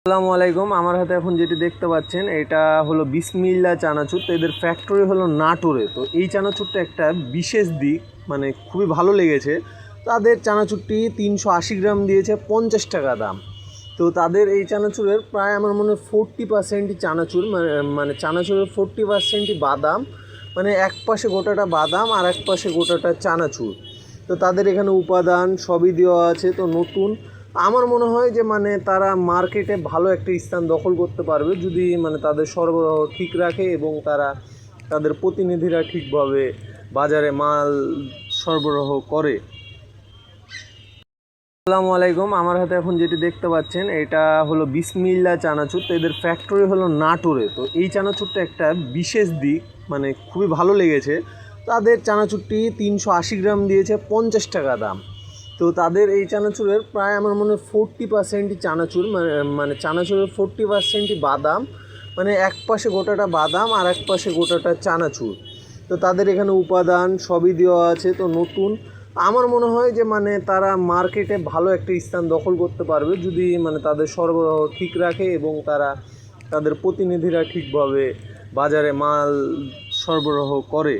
আসসালামু আলাইকুম। আমার হাতে এখন যেটি দেখতে পাচ্ছেন এটা হলো বিসমিল্লা চানাচুর। তো এদের ফ্যাক্টরি হলো নাটোরে। তো এই চানাচুরটা একটা বিশেষ দিক, মানে খুবই ভালো লেগেছে। তাদের চানাচুরটি 380 গ্রাম দিয়েছে 50 টাকা দাম। তো তাদের এই চানাচুরের প্রায় আমার মনে হয় 40%ই চানাচুর, মানে চানাচুরের 40%ই বাদাম, মানে এক পাশে গোটাটা বাদাম আর এক পাশে গোটাটা চানাচুর। তো তাদের এখানে উপাদান সবই দেওয়া আছে। তো নতুন আমার মনে হয় যে মানে তারা মার্কেটে ভালো একটা স্থান দখল করতে পারবে যদি মানে তাদের সরবরাহ ঠিক রাখে এবং তারা তাদের প্রতিনিধিরা ঠিকভাবে বাজারে মাল সরবরাহ করে। আসসালামু আলাইকুম। আমার হাতে এখন যেটি দেখতে পাচ্ছেন এটা হলো বিসমিল্লা চানাচুর। তো এদের ফ্যাক্টরি হলো নাটোরে। তো এই চানাচুরটা একটা বিশেষ দিক, মানে খুবই ভালো লেগেছে। তাদের চানাচুরটি 380 গ্রাম দিয়েছে 50 টাকা দাম। তো তাদের এই চানাচুরের প্রায় আমার মনে হয় 40%ই চানাচুর, মানে চানাচুরের 40%ই বাদাম, মানে এক পাশে গোটাটা বাদাম আর এক পাশে গোটাটা চানাচুর। তো তাদের এখানে উপাদান সবই দেওয়া আছে। তো নতুন আমার মনে হয় যে মানে তারা মার্কেটে ভালো একটা স্থান দখল করতে পারবে যদি মানে তাদের সরবরাহ ঠিক রাখে এবং তারা তাদের প্রতিনিধিরা ঠিকভাবে বাজারে মাল সরবরাহ করে।